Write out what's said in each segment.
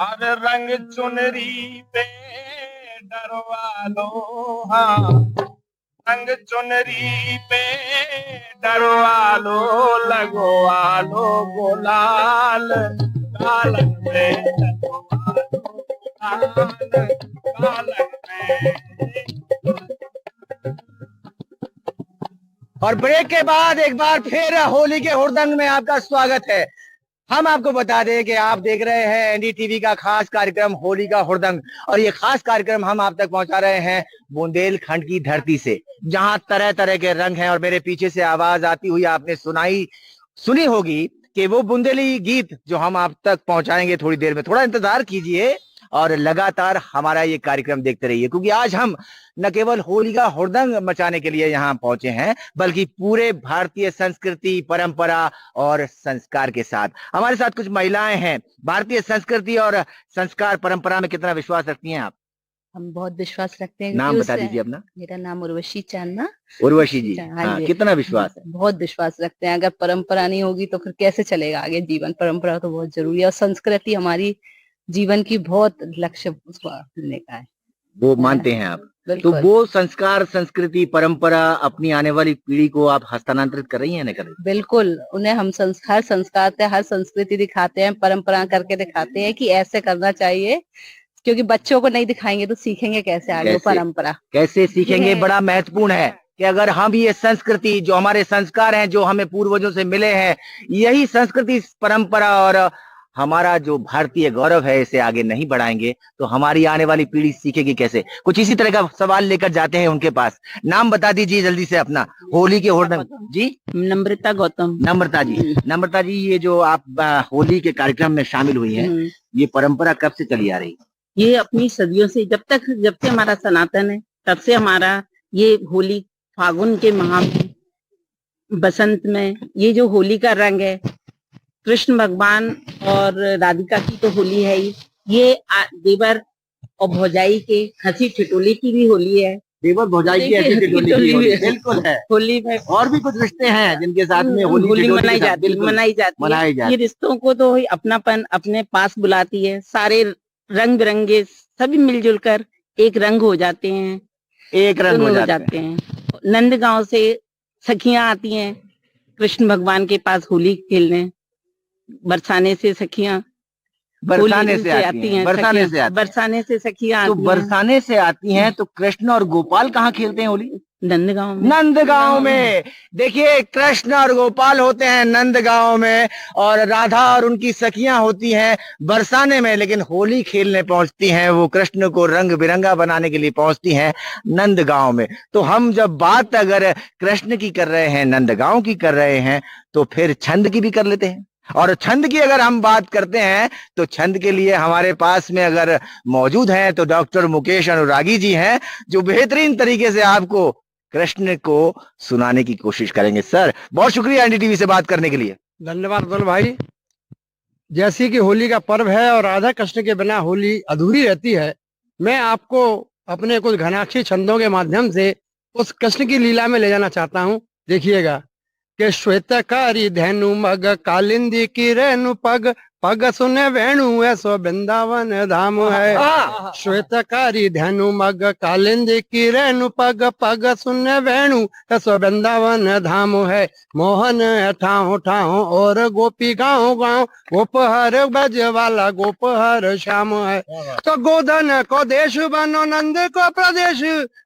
हर रंग चुनरी पे डरवा लो, हाँ रंग चुनरी पे डरवा लो, लगवा लो गुलाल गालन में, लगवा लो गुलाल गालन में। और ब्रेक के बाद एक बार फिर होली के हुड़दंग में आपका स्वागत है। हम आपको बता दें कि आप देख रहे हैं एनडीटीवी का खास कार्यक्रम होली का हुड़दंग, और ये खास कार्यक्रम हम आप तक पहुंचा रहे हैं बुंदेलखंड की धरती से, जहां तरह तरह के रंग हैं। और मेरे पीछे से आवाज आती हुई आपने सुनी होगी कि वो बुंदेली गीत जो हम आप तक पहुंचाएंगे थोड़ी देर में। थोड़ा इंतजार कीजिए और लगातार हमारा ये कार्यक्रम देखते रहिए, क्योंकि आज हम न केवल होली का हुड़दंग मचाने के लिए यहाँ पहुंचे हैं, बल्कि पूरे भारतीय संस्कृति, परंपरा और संस्कार के साथ। हमारे साथ कुछ महिलाएं हैं। भारतीय संस्कृति और संस्कार परंपरा में कितना विश्वास रखती हैं आप? हम बहुत विश्वास रखते हैं। नाम बता दीजिए अपना। मेरा नाम उर्वशी चांदना। उर्वशी जी, हाँ हाँ, जी। कितना विश्वास है? बहुत विश्वास रखते हैं। अगर परंपरा नहीं होगी तो फिर कैसे चलेगा आगे जीवन। परंपरा तो बहुत जरूरी है, और संस्कृति हमारी जीवन की बहुत लक्ष्य उसको लेने का है। वो मानते हैं आप? तो बिल्कुल। वो संस्कार, संस्कृति, परंपरा अपनी आने वाली पीढ़ी को आप हस्तांतरित कर रही हैं, नहीं कर रही? बिल्कुल, उन्हें हम हर संस्कार हर संस्कृति दिखाते हैं, परंपरा करके दिखाते हैं कि ऐसे करना चाहिए, क्योंकि बच्चों को नहीं दिखाएंगे तो सीखेंगे कैसे आगे वो परंपरा। कैसे सीखेंगे? बड़ा महत्वपूर्ण है कि अगर हम ये संस्कृति, जो हमारे संस्कार हैं, जो हमें पूर्वजों से मिले हैं, यही संस्कृति, परंपरा और हमारा जो भारतीय गौरव है, इसे आगे नहीं बढ़ाएंगे तो हमारी आने वाली पीढ़ी सीखेगी कैसे? कुछ इसी तरह का सवाल लेकर जाते हैं उनके पास। नाम बता दीजिए जल्दी से अपना, होली के हुड़दंग जी। नम्रता गौतम। नम्रता जी, नम्रता जी, ये जो आप होली के कार्यक्रम में शामिल हुई हैं, ये परंपरा कब से चली आ रही? ये अपनी सदियों से, जब से हमारा सनातन है तब से हमारा ये होली, फागुन के माह में, बसंत में, ये जो होली का रंग है, कृष्ण भगवान और राधिका की तो होली है ही, ये देवर और भौजाई के हंसी ठिठोली की भी होली है। देवर भौजाई की हंसी ठिठोली की होली बिल्कुल है। होली में और भी कुछ रिश्ते हैं जिनके साथ में होली मनाई जाती है। ये रिश्तों को तो अपनापन अपने पास बुलाती है। सारे रंग बिरंगे सभी मिलजुल कर एक रंग हो जाते हैं, एक रंग हो जाते हैं। नंद गांव से सखियां आती हैं कृष्ण भगवान के पास होली खेलने। बरसाने से सखियां, बरसाने से आती हैं, बरसाने से सखियां तो बरसाने से आती हैं। तो कृष्ण और गोपाल कहाँ खेलते हैं होली? नंदगांव में। नंदगांव में। देखिए, कृष्ण और गोपाल होते हैं नंदगांव में, और राधा और उनकी सखियां होती हैं बरसाने में। लेकिन होली खेलने पहुंचती हैं, वो कृष्ण को रंग बिरंगा बनाने के लिए पहुंचती हैं नंदगांव में। तो हम जब बात अगर कृष्ण की कर रहे हैं, नंदगांव की कर रहे हैं, तो फिर छंद की भी कर लेते हैं। और छंद की अगर हम बात करते हैं तो छंद के लिए हमारे पास में अगर मौजूद हैं तो डॉक्टर मुकेश अनुरागी जी हैं, जो बेहतरीन तरीके से आपको कृष्ण को सुनाने की कोशिश करेंगे। सर, बहुत शुक्रिया एनडीटीवी से बात करने के लिए। धन्यवाद अतुल भाई। जैसी कि होली का पर्व है और राधा कृष्ण के बिना होली अधूरी रहती है, मैं आपको अपने कुछ घनाक्षी छंदों के माध्यम से उस कृष्ण की लीला में ले जाना चाहता हूँ। देखिएगा कि श्वेतकारी धैनु मग कालिंदी की रेणु पग, पग सुने वेणु ऐसो वृंदावन धाम है। श्वेतकारी धैनु मग कालिंदी की रेणु पग, पग सुने वेणु ऐसो वृंदावन धाम है। मोहन है ठाव ठाव और गोपी गाँव गाँव, गोपहर बज वाला गोपहर श्याम है। तो गोधन को देश बनो नंद को प्रदेश,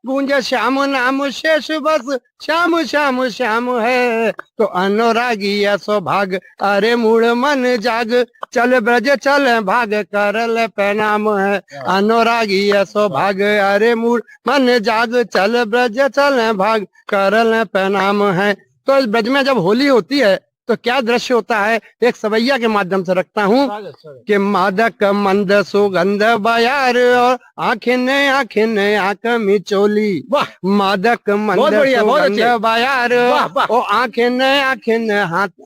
गूंज श्याम नाम शेष बस श्याम श्याम श्याम है। तो अनुरागी ऐसो भाग, अरे मूड मन जाग, चल ब्रज चल भाग करल प्रणाम है। अनुरागी ऐसो भाग, अरे मूड मन जाग, चल ब्रज चल भाग करल प्रणाम है। तो इस ब्रज में जब होली होती है तो क्या दृश्य होता है, एक सवैया के माध्यम से रखता हूँ कि मादक मंद सुगंध बयार और आंखें आंख मिचोली। वाह! मादक मंद सुगंध बयार और आंखें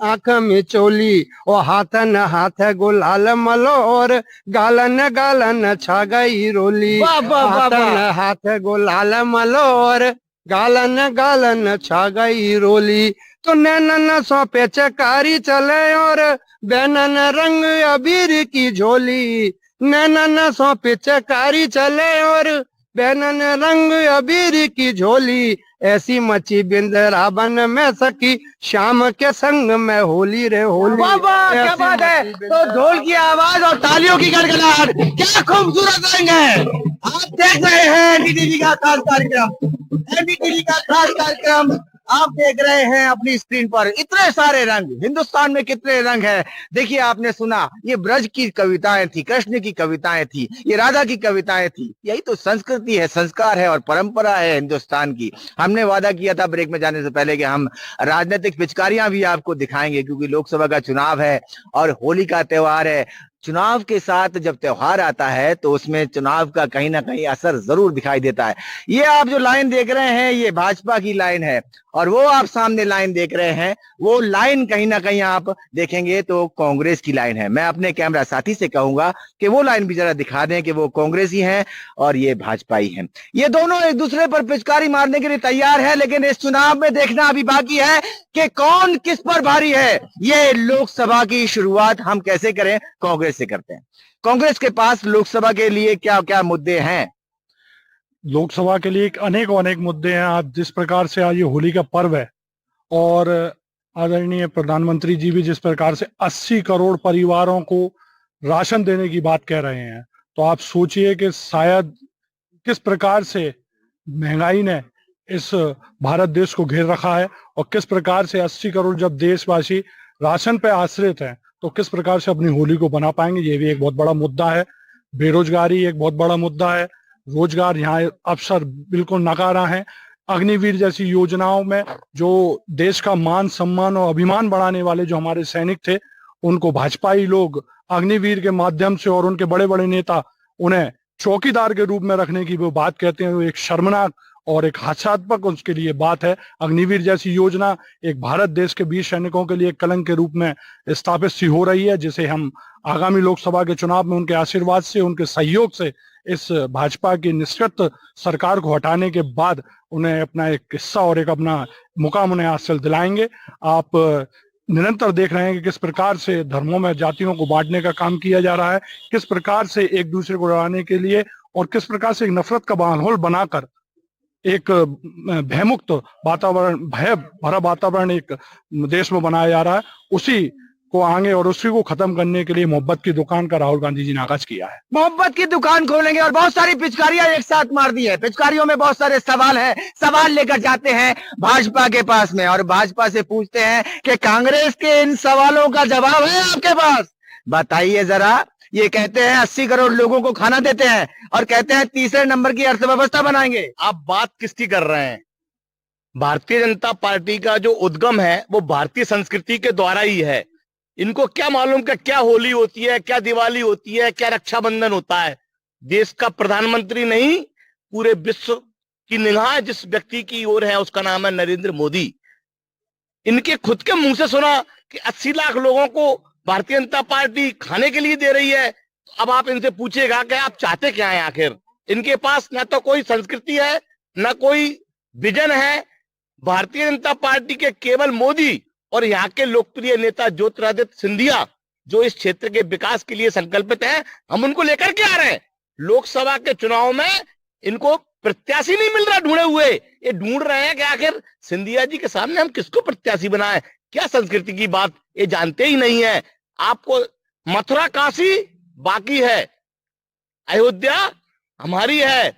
आंख मिचोली, और हाथन हाथ गुलाल मलो और गालन गालन छा गई रोली। हाथन हाथ गुलाल मलो और गालन गालन छा गई रोली। तो नैनन सौंपे चकारी चले और बैनन रंग अबीर की झोली। नैनन सौ पिचकारी चले और बैनन रंग अबीर की झोली, ऐसी मची बिंदरा बन में सकी, शाम के संग में होली रे होली। वाह वाह, क्या ऐसी बात है। मची तो ढोल की आवाज और तालियों की गड़गड़ाहट, क्या खूबसूरत रंग है। आप देख रहे हैं एनडीटीवी का खास कार्यक्रम, एनडीटीवी का खास कार्यक्रम आप देख रहे हैं अपनी स्क्रीन पर। इतने सारे रंग, हिंदुस्तान में कितने रंग हैं। देखिए, आपने सुना, ये ब्रज की कविताएं थी, कृष्ण की कविताएं थी, ये राधा की कविताएं थी। यही तो संस्कृति है, संस्कार है और परंपरा है हिंदुस्तान की। हमने वादा किया था ब्रेक में जाने से पहले कि हम राजनीतिक पिचकारियां भी आपको दिखाएंगे, क्योंकि लोकसभा का चुनाव है और होली का त्योहार है। चुनाव के साथ जब त्योहार आता है तो उसमें चुनाव का कहीं ना कहीं असर जरूर दिखाई देता है। ये आप जो लाइन देख रहे हैं, ये भाजपा की लाइन है, और वो आप सामने लाइन देख रहे हैं, वो लाइन कहीं ना कहीं आप देखेंगे तो कांग्रेस की लाइन है। मैं अपने कैमरा साथी से कहूंगा कि वो लाइन भी जरा दिखा दें कि वो कांग्रेसी हैं और ये भाजपाई हैं। ये दोनों एक दूसरे पर पिचकारी मारने के लिए तैयार है, लेकिन इस चुनाव में देखना अभी बाकी है कि कौन किस पर भारी है। ये लोकसभा की शुरुआत हम कैसे करें, कांग्रेस से करते हैं। कांग्रेस के पास लोकसभा के लिए क्या क्या मुद्दे हैं? लोकसभा के लिए अनेक मुद्दे हैं। आज जिस प्रकार से आज ये होली का पर्व है और आदरणीय प्रधानमंत्री जी भी जिस प्रकार से 80 करोड़ परिवारों को राशन देने की बात कह रहे हैं, तो आप सोचिए कि शायद किस प्रकार से महंगाई ने इस भारत देश को घेर रखा है और किस प्रकार से 80 करोड़ जब देशवासी राशन पे आश्रित हैं तो किस प्रकार से अपनी होली को बना पाएंगे। ये भी एक बहुत बड़ा मुद्दा है। बेरोजगारी एक बहुत बड़ा मुद्दा है। रोजगार यहाँ अवसर बिल्कुल नकारा है। अग्निवीर जैसी योजनाओं में जो देश का मान सम्मान और अभिमान बढ़ाने वाले जो हमारे सैनिक थे, उनको भाजपाई लोग अग्निवीर के माध्यम से और उनके बड़े बड़े नेता उन्हें चौकीदार के रूप में रखने की वो बात कहते हैं। वो एक शर्मनाक और एक हास्यास्पद उसके लिए बात है। अग्निवीर जैसी योजना एक भारत देश के 20 सैनिकों के लिए कलंक के रूप में स्थापित सी हो रही है, जिसे हम आगामी लोकसभा के चुनाव में उनके आशीर्वाद से, उनके सहयोग से इस भाजपा की निष्कृत सरकार को हटाने के बाद उन्हें अपना एक हिस्सा और एक अपना मुकाम उन्हें हासिल दिलाएंगे। आप निरंतर देख रहे हैं कि किस प्रकार से धर्मों में जातियों को बांटने का काम किया जा रहा है, किस प्रकार से एक दूसरे को लड़ाने के लिए और किस प्रकार से एक नफरत का माहौल बनाकर एक भयमुक्त वातावरण, भय भरा वातावरण एक देश में बनाया जा रहा है। उसी को आगे और उसी को खत्म करने के लिए मोहब्बत की दुकान का राहुल गांधी जी ने आगाज किया है। मोहब्बत की दुकान खोलेंगे और बहुत सारी पिचकारियां एक साथ मार दी है। पिचकारियों में बहुत सारे सवाल हैं, सवाल लेकर जाते हैं भाजपा के पास में और भाजपा से पूछते हैं कि कांग्रेस के इन सवालों का जवाब है आपके पास, बताइए जरा। ये कहते हैं 80 करोड़ लोगों को खाना देते हैं और कहते हैं तीसरे नंबर की अर्थव्यवस्था बनाएंगे। आप बात किसकी कर रहे हैं? भारतीय जनता पार्टी का जो उद्गम है वो भारतीय संस्कृति के द्वारा ही है। इनको क्या मालूम कि क्या होली होती है, क्या दिवाली होती है, क्या रक्षाबंधन होता है। देश का प्रधानमंत्री नहीं, पूरे विश्व की निगाह जिस व्यक्ति की ओर है उसका नाम है नरेंद्र मोदी। इनके खुद के मुंह से सुना कि 80 लाख लोगों को भारतीय जनता पार्टी खाने के लिए दे रही है। अब आप इनसे पूछेगा कि आप चाहते क्या हैं आखिर। इनके पास ना तो कोई संस्कृति है, ना कोई विजन है। भारतीय जनता पार्टी के केवल मोदी और यहाँ के लोकप्रिय नेता ज्योतिरादित्य सिंधिया जो इस क्षेत्र के विकास के लिए संकल्पित हैं, हम उनको लेकर के आ रहे हैं। लोकसभा के चुनाव में इनको प्रत्याशी नहीं मिल रहा ढूंढे हुए, ये ढूंढ रहे हैं कि आखिर सिंधिया जी के सामने हम किसको प्रत्याशी बनाएं। क्या संस्कृति की बात ये जानते ही नहीं है। आपको मथुरा काशी बाकी है, अयोध्या हमारी है।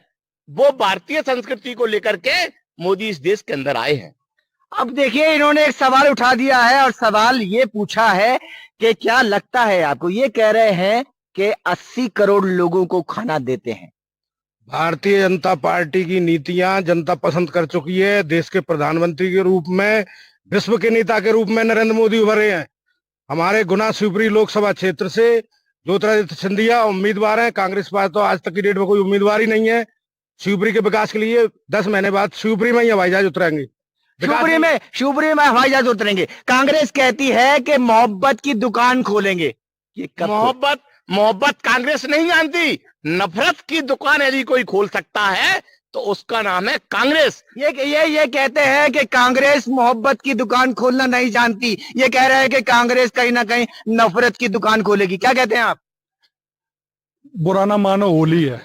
वो भारतीय संस्कृति को लेकर के मोदी इस देश के अंदर आए हैं। अब देखिए, इन्होंने एक सवाल उठा दिया है और सवाल ये पूछा है कि क्या लगता है आपको। ये कह रहे हैं कि 80 करोड़ लोगों को खाना देते हैं। भारतीय जनता पार्टी की नीतियां जनता पसंद कर चुकी है। देश के प्रधानमंत्री के रूप में, विश्व के नेता के रूप में नरेंद्र मोदी उभरे हैं। हमारे गुना शिवपुरी लोकसभा क्षेत्र से ज्योतिरादित्य सिंधिया उम्मीदवार हैं। कांग्रेस पास तो आज तक की डेट में कोई उम्मीदवार ही नहीं है। शिवपुरी के विकास के लिए 10 महीने बाद शिवपुरी में ही हवाई जहाज उतरेंगे। शिवपुरी में हवाई जहाज उतरेंगे। कांग्रेस कहती है कि मोहब्बत की दुकान खोलेंगे। ये मोहब्बत कांग्रेस नहीं जानती। नफरत की दुकान यदि कोई खोल सकता है तो उसका नाम है कांग्रेस। ये कहते हैं कि कांग्रेस मोहब्बत की दुकान खोलना नहीं जानती। ये कह रहे हैं कि कांग्रेस कहीं ना कहीं नफरत की दुकान खोलेगी। क्या कहते हैं आप? बुरा ना मानो होली है,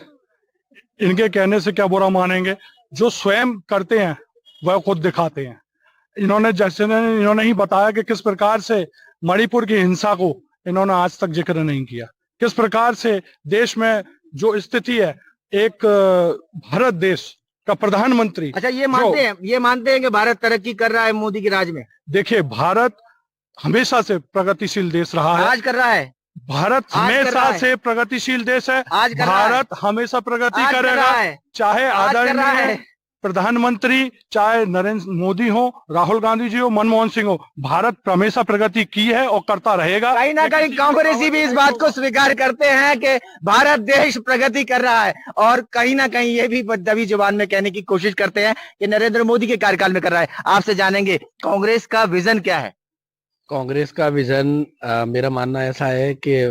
इनके कहने से क्या बुरा मानेंगे। जो स्वयं करते हैं वह खुद दिखाते हैं। इन्होंने ही बताया कि किस प्रकार से मणिपुर की हिंसा को इन्होंने आज तक जिक्र नहीं किया, किस प्रकार से देश में जो स्थिति है, एक भारत देश का प्रधानमंत्री। अच्छा, ये मानते हैं कि भारत तरक्की कर रहा है मोदी के राज में? देखिए, भारत हमेशा से प्रगतिशील देश रहा है। आज कर रहा है। भारत हमेशा से प्रगतिशील देश है। आज कर रहा है। भारत हमेशा प्रगति आज कर करेगा, रहा है। चाहे आज कर रहा आदरणीय है। प्रधानमंत्री, चाहे नरेंद्र मोदी हो, राहुल गांधी जी हो, मनमोहन सिंह हो, भारत हमेशा प्रगति की है और करता रहेगा। कहीं ना कहीं कांग्रेसी भी इस बात को स्वीकार करते हैं कि भारत देश प्रगति कर रहा है, और कहीं ना कहीं ये भी दबी जुबान में कहने की कोशिश करते हैं कि नरेंद्र मोदी के कार्यकाल में कर रहा है। आपसे जानेंगे कांग्रेस का विजन क्या है? कांग्रेस का विजन, मेरा मानना ऐसा है कि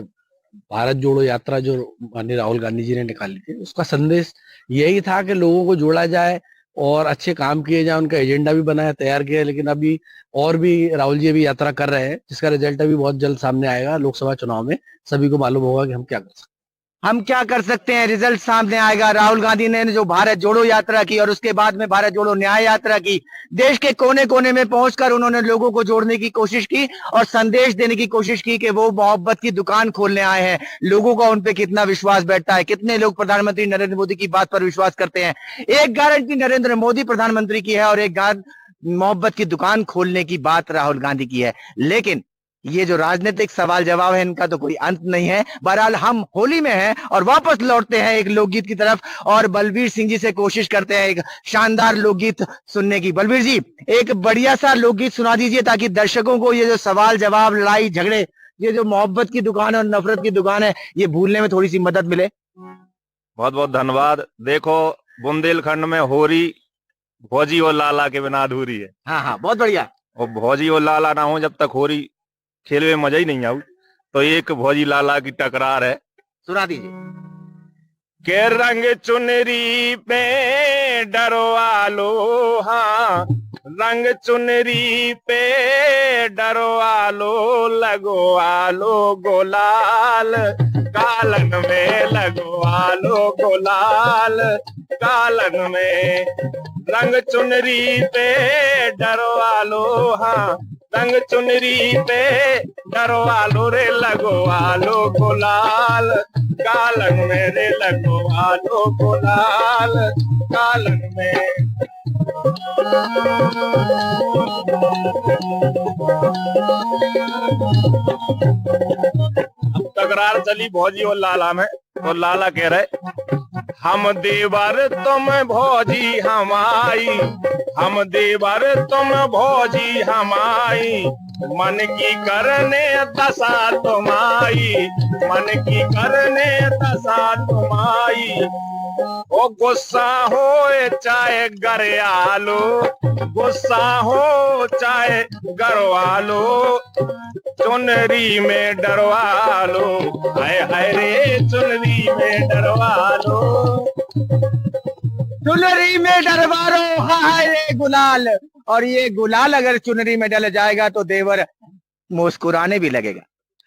भारत जोड़ो यात्रा जो माननीय राहुल गांधी जी ने निकाली थी, उसका संदेश यही था कि लोगों को जोड़ा जाए और अच्छे काम किए जाए। उनका एजेंडा भी बनाया, तैयार किया है, लेकिन अभी और भी राहुल जी अभी यात्रा कर रहे हैं, जिसका रिजल्ट अभी बहुत जल्द सामने आएगा। लोकसभा चुनाव में सभी को मालूम होगा कि हम क्या कर सकते हैं। रिजल्ट सामने आएगा। राहुल गांधी ने जो भारत जोड़ो यात्रा की और उसके बाद में भारत जोड़ो न्याय यात्रा की, देश के कोने कोने में पहुंचकर उन्होंने लोगों को जोड़ने की कोशिश की और संदेश देने की कोशिश की कि वो मोहब्बत की दुकान खोलने आए हैं। लोगों का उन पे कितना विश्वास बैठता है, कितने लोग प्रधानमंत्री नरेंद्र मोदी की बात पर विश्वास करते हैं। एक गारंटी नरेंद्र मोदी प्रधानमंत्री की है और एक मोहब्बत की दुकान खोलने की बात राहुल गांधी की है। लेकिन ये जो राजनीतिक सवाल जवाब है, इनका तो कोई अंत नहीं है। बहरहाल हम होली में हैं और वापस लौटते हैं एक लोकगीत की तरफ और बलबीर सिंह जी से कोशिश करते हैं एक शानदार लोकगीत सुनने की। बलबीर जी, एक बढ़िया सा लोकगीत सुना दीजिए ताकि दर्शकों को ये जो सवाल जवाब, लड़ाई झगड़े, ये जो मोहब्बत की दुकान है और नफरत की दुकान है, ये भूलने में थोड़ी सी मदद मिले। बहुत बहुत धन्यवाद। देखो, बुंदेलखंड में होली भौजी और लाला के बिना अधूरी है। हाँ हाँ, बहुत बढ़िया। और भौजी और लाला ना हो जब तक होली खेल में मजा ही नहीं आऊ। तो एक भौजी लाला की टकरार है, सुना दीजिए। के रंग चुनरी पे डरवा लो, हाँ रंग चुनरी पे डरवा लो, लगवा लो गुलाल कालन में, लगवा लो गुलाल कालन में। रंग चुनरी पे डरवा लो, हाँ रंग चुनरी पे डरवा लो रे, लगवा लो गुलाल कालन में रे, लगवा लो गुलाल कालन में। तकरार चली भौजी और लाला में, तो लाला कह रहे हम देवर तुम भौजी हमारी, हम देवर तुम भौजी हमारी, मन की करने दशा तुम्हारी, मन की करने दशा तुम्हारी। ओ गुस्सा हो चाहे गरियालो, गुस्सा हो चाहे गरवालो, चुनरी में डरवा लो, हाय हाय रे चुनरी में डरवा लो, चुनरी में डरवा लो, हाय रे गुलाल। और ये गुलाल अगर चुनरी में डल जाएगा तो देवर मुस्कुराने भी लगेगा।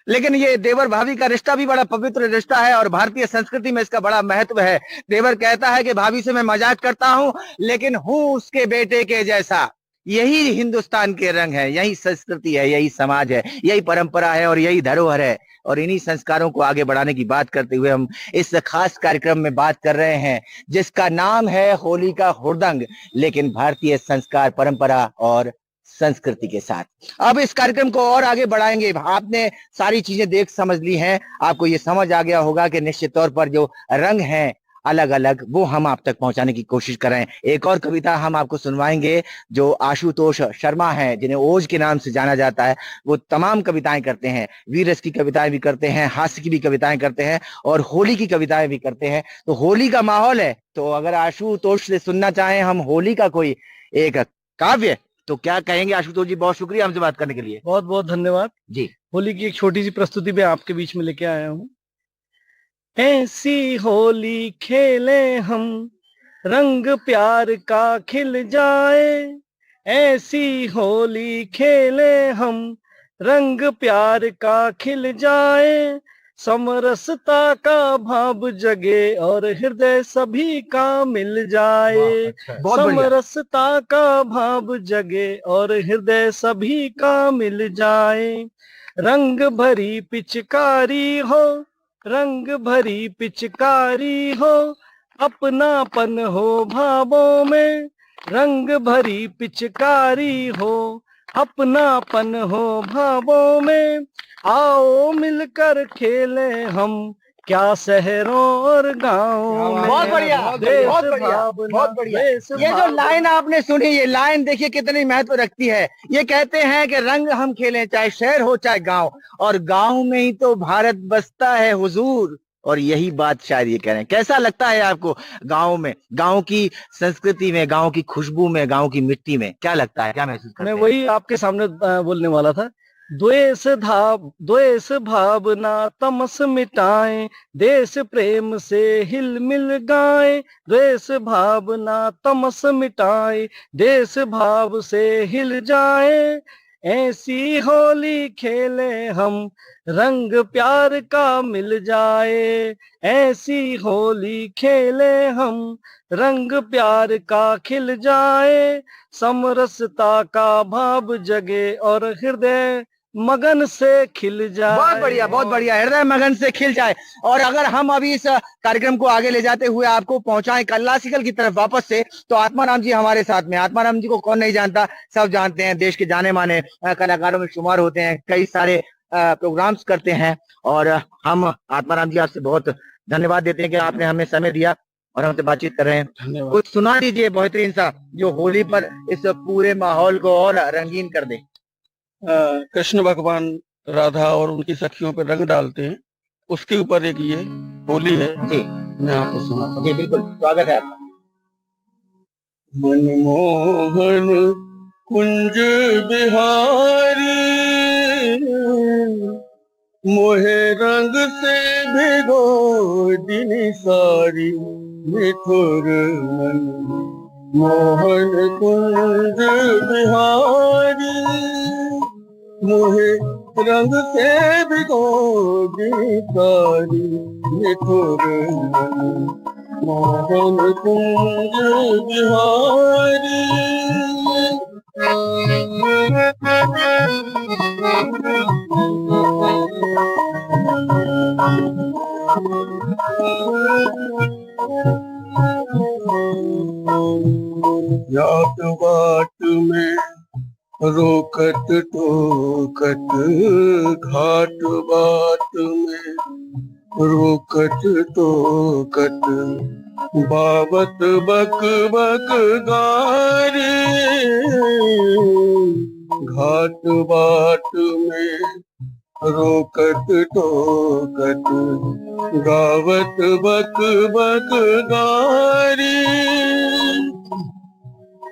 लेकिन ये देवर भाभी का रिश्ता भी बड़ा पवित्र रिश्ता है और भारतीय संस्कृति में इसका बड़ा महत्व है। देवर कहता है कि भाभी से मैं मजाक करता हूं लेकिन हूं उसके बेटे के जैसा। यही हिंदुस्तान के रंग है, यही संस्कृति है, यही समाज है, यही परंपरा है और यही धरोहर है। और इन्हीं संस्कारों को आगे बढ़ाने की बात करते हुए हम इस खास कार्यक्रम में बात कर रहे हैं जिसका नाम है होली का हुड़दंग, लेकिन भारतीय संस्कार, परंपरा और संस्कृति के साथ। अब इस कार्यक्रम को और आगे बढ़ाएंगे। आपने सारी चीजें देख समझ ली हैं, आपको ये समझ आ गया होगा कि निश्चित तौर पर जो रंग हैं अलग अलग, वो हम आप तक पहुंचाने की कोशिश कर रहे हैं। एक और कविता हम आपको सुनवाएंगे जो आशुतोष शर्मा हैं, जिन्हें ओज के नाम से जाना जाता है। वो तमाम कविताएं करते हैं, वीर रस की कविताएं भी करते हैं, हास्य की भी कविताएं करते हैं और होली की कविताएं भी करते हैं। तो होली का माहौल है, तो अगर आशुतोष से सुनना चाहें हम होली का कोई एक काव्य, तो क्या कहेंगे आशुतोष जी? बहुत शुक्रिया हमसे बात करने के लिए। बहुत बहुत धन्यवाद जी। होली की एक छोटी सी प्रस्तुति में आपके बीच में लेके आया हूँ। ऐसी होली खेले हम रंग प्यार का खिल जाए, ऐसी होली खेले हम रंग प्यार का खिल जाए, समरसता का भाव जगे और हृदय सभी का मिल जाए। बहुत बढ़िया। समरसता का भाव जगे और हृदय सभी का मिल जाए। रंग भरी पिचकारी हो, रंग भरी पिचकारी हो, अपनापन हो भावों में। रंग भरी पिचकारी हो, अपनापन हो भावों में। आओ मिलकर खेले हम, क्या शहरों और गाँव में। बहुत बढ़िया, बहुत बढ़िया, बहुत बढ़िया। ये जो लाइन आपने सुनी, ये लाइन देखिए कितनी महत्व रखती है। ये कहते हैं कि रंग हम खेलें चाहे शहर हो चाहे गांव, और गांव में ही तो भारत बसता है हुजूर। और यही बात शायद ये कह रहे हैं। कैसा लगता है आपको गांव में, गांव की संस्कृति में, गांव की खुशबू में, गांव की मिट्टी में? क्या लगता है, क्या महसूस करते मैं हैं? वही आपके सामने बोलने वाला था। द्वेष भावना तमस मिटाएं, देश प्रेम से हिल मिल गाएं। द्वेष भावना तमस मिटाएं, देश भाव से हिल जाएं। ऐसी होली खेले हम, रंग प्यार का मिल जाए। ऐसी होली खेले हम, रंग प्यार का खिल जाए। समरसता का भाव जगे और हृदय मगन से खिल जाए। बहुत बढ़िया, बहुत बढ़िया। हृदय मगन से खिल जाए। और अगर हम अभी इस कार्यक्रम को आगे ले जाते हुए आपको पहुंचाएं कल्लासिकल की तरफ वापस से, तो आत्माराम जी हमारे साथ में। आत्माराम जी को कौन नहीं जानता, सब जानते हैं। देश के जाने माने कलाकारों में शुमार होते हैं, कई सारे प्रोग्राम्स करते हैं। और हम आत्माराम जी आपसे बहुत धन्यवाद देते हैं कि आपने हमें समय दिया और हमसे बातचीत कर रहे हैं। धन्यवाद। कुछ सुना दीजिए बेहतरीन सा, जो होली पर इस पूरे माहौल को और रंगीन कर दे। कृष्ण भगवान राधा और उनकी सखियों पर रंग डालते हैं, उसके ऊपर एक ये होली है जी, मैं आपको सुनाता हूँ। जी बिल्कुल, स्वागत है आपका। मनमोहन कुंज बिहारी, मोहे रंग से भिगो दिनी सारी। मिठुर मन मोहन कुंज बिहारी, मोहे रंग से भिगो दिनी सारी। मिठुर मन मोहन कुंज बिहारी। जात बाट में रोकत टोकत, घाट बाट में रोकत टोकत, बाबत बक बक गारी। घाट बाट में रोकत टोकत, गावत बक बक गारी।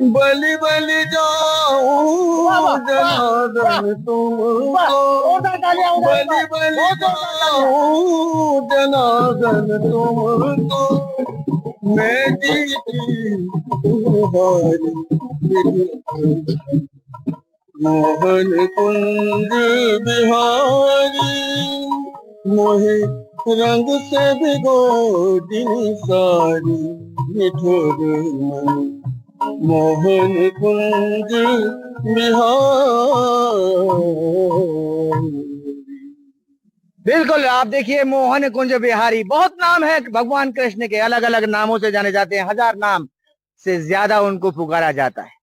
बलि बलि जाऊं जनार्दन तुमको, बलि बलि जाऊं जनार्दन तुमको। मैं जीती तुम्हारी मोहन कुंज बिहारी, मोहे रंग से भिगो दिनी सारी। मिठुर मन मोहन कुंज बिहारी। बिल्कुल, आप देखिए मोहन कुंज बिहारी, बहुत नाम है भगवान कृष्ण के, अलग अलग नामों से जाने जाते हैं। 1000 नाम से ज्यादा उनको पुकारा जाता है।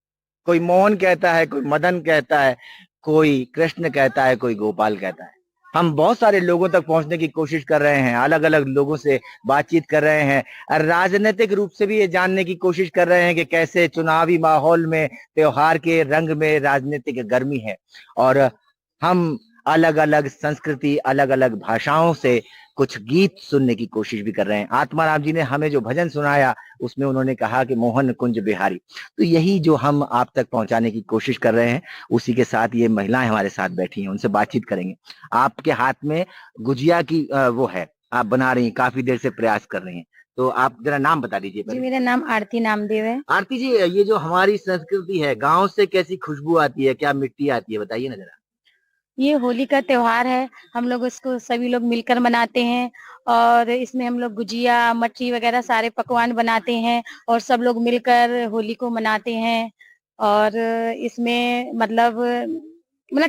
कोई मोहन कहता है, कोई मदन कहता है, कोई कृष्ण कहता है, कोई गोपाल कहता है। हम बहुत सारे लोगों तक पहुंचने की कोशिश कर रहे हैं, अलग अलग लोगों से बातचीत कर रहे हैं, राजनीतिक रूप से भी ये जानने की कोशिश कर रहे हैं कि कैसे चुनावी माहौल में, त्योहार के रंग में राजनीतिक गर्मी है। और हम अलग अलग संस्कृति, अलग अलग भाषाओं से कुछ गीत सुनने की कोशिश भी कर रहे हैं। आत्माराम जी ने हमें जो भजन सुनाया, उसमें उन्होंने कहा कि मोहन कुंज बिहारी। तो यही जो हम आप तक पहुंचाने की कोशिश कर रहे हैं, उसी के साथ ये महिलाएं हमारे साथ बैठी हैं, उनसे बातचीत करेंगे। आपके हाथ में गुजिया की वो है, आप बना रही हैं, काफी देर से प्रयास कर रही हैं, तो आप जरा नाम बता दीजिए जी, पहले। मेरा नाम आरती नामदेव है। आरती जी, ये जो हमारी संस्कृति है, गाँव से कैसी खुशबू आती है, क्या मिट्टी आती है, बताइए ना जरा। ये होली का त्योहार है। हम लोग इसको सभी लोग मिलकर मनाते हैं और इसमें हम लोग गुजिया, मटरी वगैरह सारे पकवान बनाते हैं और सब लोग मिलकर होली को मनाते हैं। और इसमें मतलब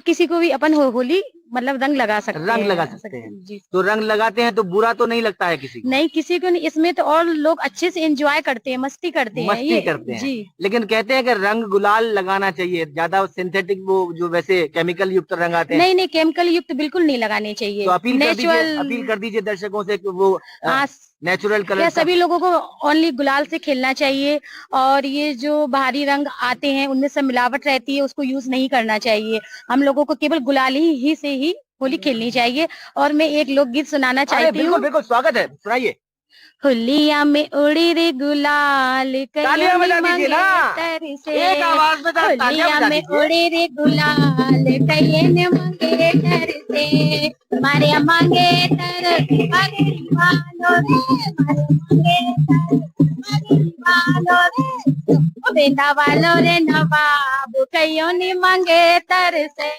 किसी को भी अपन होली मतलब रंग लगा सकते हैं। रंग लगा सकते हैं। जी। तो रंग लगाते हैं तो बुरा तो नहीं लगता है किसी को? नहीं, किसी को नहीं। इसमें तो और लोग अच्छे से एंजॉय करते हैं, मस्ती करते हैं। मस्ती करते हैं। जी। लेकिन कहते हैं कि रंग गुलाल लगाना चाहिए, ज्यादा सिंथेटिक वो जो वैसे केमिकल युक्त रंग आते हैं। नहीं, केमिकल युक्त बिल्कुल नहीं लगाने चाहिए। तो अपील नेचुरल कर दीजिए दर्शकों से कि वो नेचुरल या कलर सभी लोगों को ओनली गुलाल से खेलना चाहिए। और ये जो बाहरी रंग आते हैं उनमें सब मिलावट रहती है, उसको यूज नहीं करना चाहिए। हम लोगों को केवल गुलाल ही से ही होली खेलनी चाहिए। और मैं एक लोकगीत सुनाना चाहती हूँ। बिल्कुल स्वागत है, सुनाइए। होलिया में उड़ी रे गुलाल, तालियां बजा दीजिए ना, एक आवाज में होलिया में उड़ी रे गुलाल, कहिए ने मांगे तर से, मारे मांगे तर, मारे वालो रे, मारे वालो रे, बेटा वालो रे नवाब, कहियो ने मांगे तर से।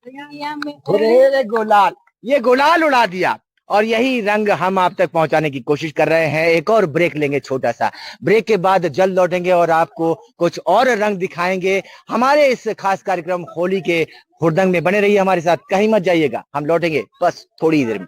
रे गुलाल, ये गुलाल उड़ा दिया। और यही रंग हम आप तक पहुंचाने की कोशिश कर रहे हैं। एक और ब्रेक लेंगे छोटा सा, ब्रेक के बाद जल्द लौटेंगे और आपको कुछ और रंग दिखाएंगे हमारे इस खास कार्यक्रम होली के हुड़दंग में। बने रहिए हमारे साथ, कहीं मत जाइएगा, हम लौटेंगे बस थोड़ी देर में।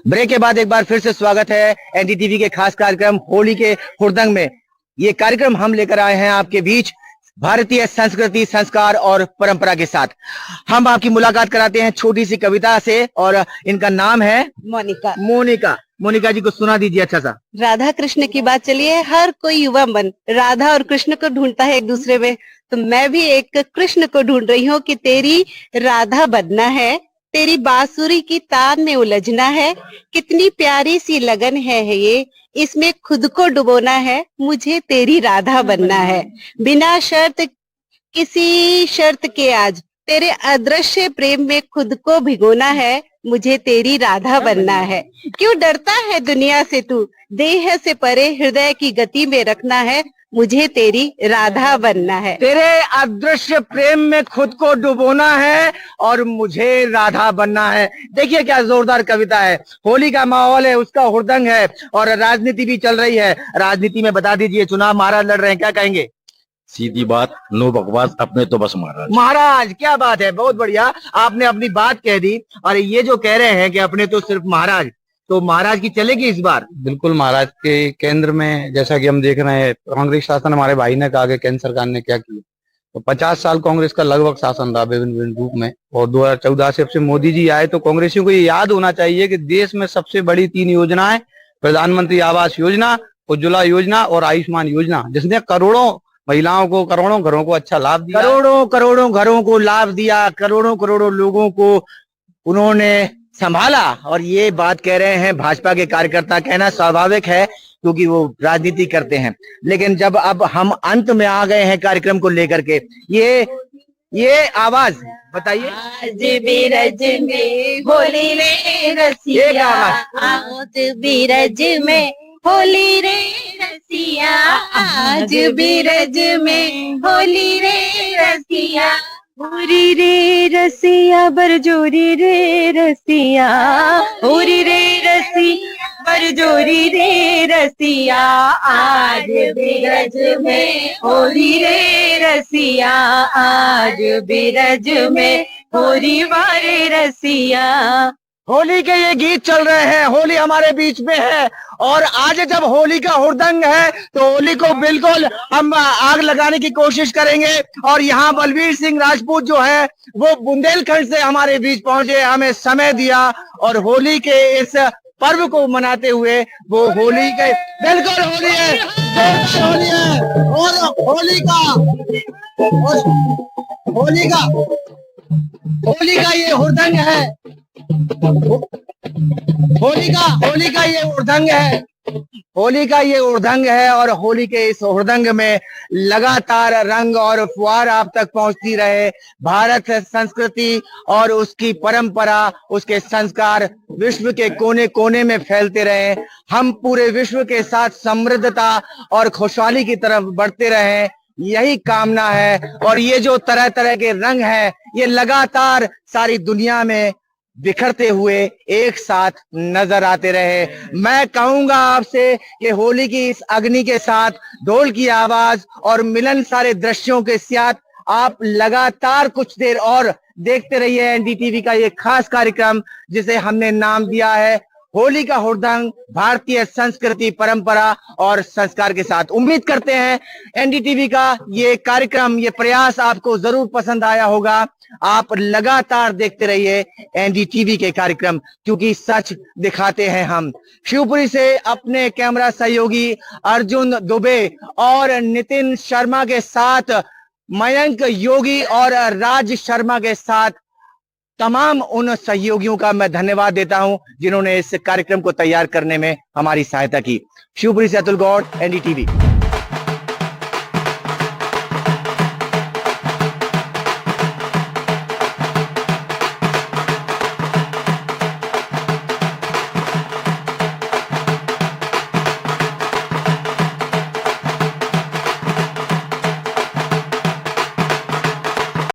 ब्रेक के बाद एक बार फिर से स्वागत है एनडीटीवी के खास कार्यक्रम होली के हुड़दंग में। ये कार्यक्रम हम लेकर आए हैं आपके बीच भारतीय संस्कृति, संस्कार और परंपरा के साथ। हम आपकी मुलाकात कराते हैं छोटी सी कविता से और इनका नाम है मोनिका। मोनिका जी को सुना दीजिए अच्छा सा। राधा कृष्ण की बात चलिए, हर कोई युवा मन राधा और कृष्ण को ढूंढता है एक दूसरे में। तो मैं भी एक कृष्ण को ढूंढ रही हूँ कि तेरी राधा बनना है, तेरी बांसुरी की तार में उलझना है। कितनी प्यारी सी लगन है ये, इसमें खुद को डुबोना है, मुझे तेरी राधा बनना है। बिना शर्त किसी शर्त के आज तेरे अदृश्य प्रेम में खुद को भिगोना है, मुझे तेरी राधा बनना है। क्यों डरता है दुनिया से तू, देह से परे हृदय की गति में रखना है, मुझे तेरी राधा बनना है। तेरे अदृश्य प्रेम में खुद को डुबोना है और मुझे राधा बनना है। देखिए क्या जोरदार कविता है। होली का माहौल है, उसका हुड़दंग है और राजनीति भी चल रही है। राजनीति में बता दीजिए, चुनाव महाराज लड़ रहे हैं, क्या कहेंगे? सीधी बात, नो बकवास, अपने तो बस महाराज। महाराज, क्या बात है, बहुत बढ़िया, आपने अपनी बात कह दी। और ये जो कह रहे हैं कि अपने तो सिर्फ महाराज, तो महाराज की चलेगी इस बार? बिल्कुल महाराज के केंद्र में, जैसा कि हम देख रहे हैं कांग्रेस शासन, हमारे भाई ने कहा कि केंद्र सरकार ने क्या किया। तो 50 साल कांग्रेस का लगभग शासन रहा विभिन्न विभिन्न रूप में। और 2014 से अब से मोदी जी आए तो कांग्रेसियों को ये याद होना चाहिए कि देश में सबसे बड़ी 3 योजनाएं, प्रधानमंत्री आवास योजना, उज्ज्वला योजना और आयुष्मान योजना, जिसने करोड़ों महिलाओं को, करोड़ों घरों को अच्छा लाभ दिया। करोड़ों घरों को लाभ दिया, करोड़ों लोगों को उन्होंने संभाला। और ये बात कह रहे हैं भाजपा के कार्यकर्ता, कहना स्वाभाविक है क्योंकि वो राजनीति करते हैं। लेकिन जब अब हम अंत में आ गए हैं कार्यक्रम को लेकर के, ये आवाज बताइए। आज बीरज में होली रे रसिया, आज बीरज में होली रे रसिया, आज बीरज में होली रे रसिया, होरी रे रसिया बरजोरी रे रसिया, होरी रे रसिया बरजोरी रे रसिया, आज बीरज में होली रे रसिया, आज बीरज में होली वारे रसिया। होली के ये गीत चल रहे हैं, होली हमारे बीच में है। और आज जब होली का हुड़दंग है तो होली को बिल्कुल हम आग लगाने की कोशिश करेंगे। और यहाँ बलवीर सिंह राजपूत जो है वो बुंदेलखंड से हमारे बीच पहुंचे, हमें समय दिया और होली के इस पर्व को मनाते हुए वो होली के बिल्कुल होली है और होली का ये हुड़दंग है, होली का ये हुड़दंग है। होली का ये हुड़दंग है और होली के इस हुड़दंग में लगातार रंग और फुहार आप तक पहुंचती रहे। भारत संस्कृति और उसकी परंपरा, उसके संस्कार विश्व के कोने कोने में फैलते रहे। हम पूरे विश्व के साथ समृद्धता और खुशहाली की तरफ बढ़ते रहे, यही कामना है। और ये जो तरह तरह के रंग हैं, ये लगातार सारी दुनिया में बिखरते हुए एक साथ नजर आते रहे। मैं कहूंगा आपसे कि होली की इस अग्नि के साथ ढोल की आवाज और मिलन सारे दृश्यों के साथ आप लगातार कुछ देर और देखते रहिए एनडीटीवी का ये खास कार्यक्रम, जिसे हमने नाम दिया है होली का हुड़दंग, भारतीय संस्कृति, परंपरा और संस्कार के साथ। उम्मीद करते हैं एनडीटीवी का ये कार्यक्रम, ये प्रयास आपको जरूर पसंद आया होगा। आप लगातार देखते रहिए एनडीटीवी के कार्यक्रम, क्योंकि सच दिखाते हैं हम। शिवपुरी से अपने कैमरा सहयोगी अर्जुन दुबे और नितिन शर्मा के साथ, मयंक योगी और राज शर्मा के साथ, तमाम उन सहयोगियों का मैं धन्यवाद देता हूं जिन्होंने इस कार्यक्रम को तैयार करने में हमारी सहायता की। शिवपुरी से अतुल गौड़, एनडीटीवी।